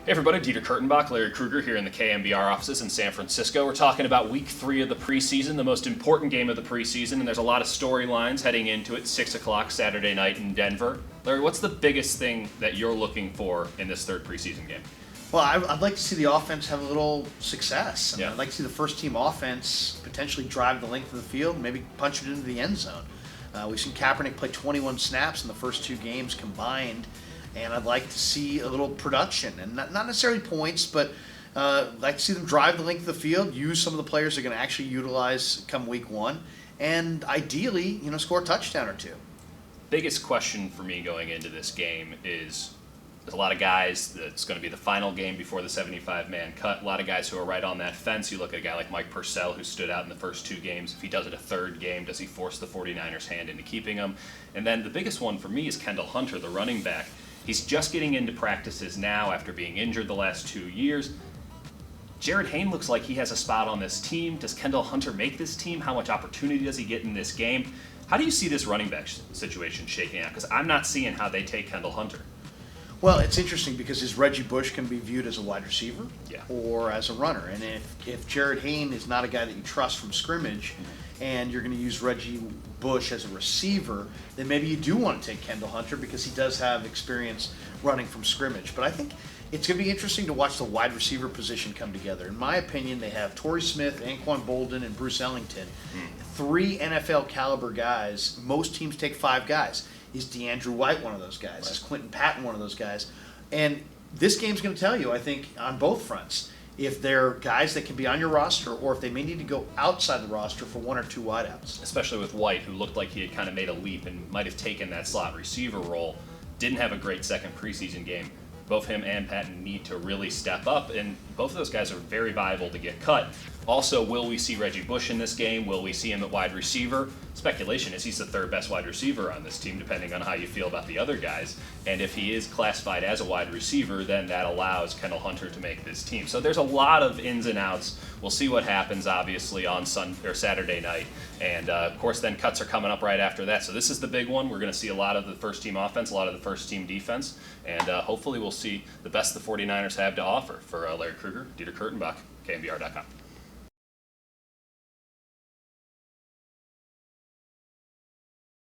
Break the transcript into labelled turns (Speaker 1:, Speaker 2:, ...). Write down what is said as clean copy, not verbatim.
Speaker 1: Hey everybody, Dieter Kurtenbach, Larry Krueger here in the KMBR offices in San Francisco. We're talking about week 3 of the preseason, the most important game of the preseason, and there's a lot of storylines heading into it, 6 o'clock Saturday night in Denver. Larry, what's the biggest thing that you're looking for in this third preseason game?
Speaker 2: Well, I'd like to see the offense have a little success.
Speaker 1: Yeah.
Speaker 2: I'd like to see the first-team offense potentially drive the length of the field, maybe punch it into the end zone. We've seen Kaepernick play 21 snaps in the first 2 games combined, and I'd like to see a little production, and not necessarily points, but I'd like to see them drive the length of the field, use some of the players they're going to actually utilize come week 1, and ideally, score a touchdown or 2.
Speaker 1: Biggest question for me going into this game is there's a lot of guys that's going to be the final game before the 75-man cut. A lot of guys who are right on that fence. You look at a guy like Mike Purcell, who stood out in the first 2 games. If he does it a third game, does he force the 49ers' hand into keeping him? And then the biggest one for me is Kendall Hunter, the running back. He's just getting into practices now after being injured the last 2 years. Jared Hayne looks like he has a spot on this team. Does Kendall Hunter make this team? How much opportunity does he get in this game? How do you see this running back situation shaking out? Because I'm not seeing how they take Kendall Hunter.
Speaker 2: Well, it's interesting because is Reggie Bush can be viewed as a wide receiver
Speaker 1: Yeah.
Speaker 2: or as a runner. And if Jared Hayne is not a guy that you trust from scrimmage and you're going to use Reggie Bush as a receiver, then maybe you do want to take Kendall Hunter because he does have experience running from scrimmage. But I think it's going to be interesting to watch the wide receiver position come together. In my opinion, they have Torrey Smith, Anquan Bolden, and Bruce Ellington. 3 NFL caliber guys. Most teams take 5 guys. Is DeAndrew White one of those guys?
Speaker 1: Right.
Speaker 2: Is Quentin Patton one of those guys? And this game's going to tell you, I think, on both fronts, if they're guys that can be on your roster or if they may need to go outside the roster for 1 or 2 wideouts.
Speaker 1: Especially with White, who looked like he had kind of made a leap and might have taken that slot receiver role. Didn't have a great second preseason game. Both him and Patton need to really step up, and both of those guys are very viable to get cut. Also, will we see Reggie Bush in this game? Will we see him at wide receiver? Speculation is he's the 3rd best wide receiver on this team, depending on how you feel about the other guys. And if he is classified as a wide receiver, then that allows Kendall Hunter to make this team. So there's a lot of ins and outs. We'll see what happens, obviously, on Saturday night. And, of course, then cuts are coming up right after that. So this is the big one. We're going to see a lot of the first-team offense, a lot of the first-team defense. And hopefully we'll see the best the 49ers have to offer. For Larry Krueger, Dieter Kurtenbach, KMBR.com.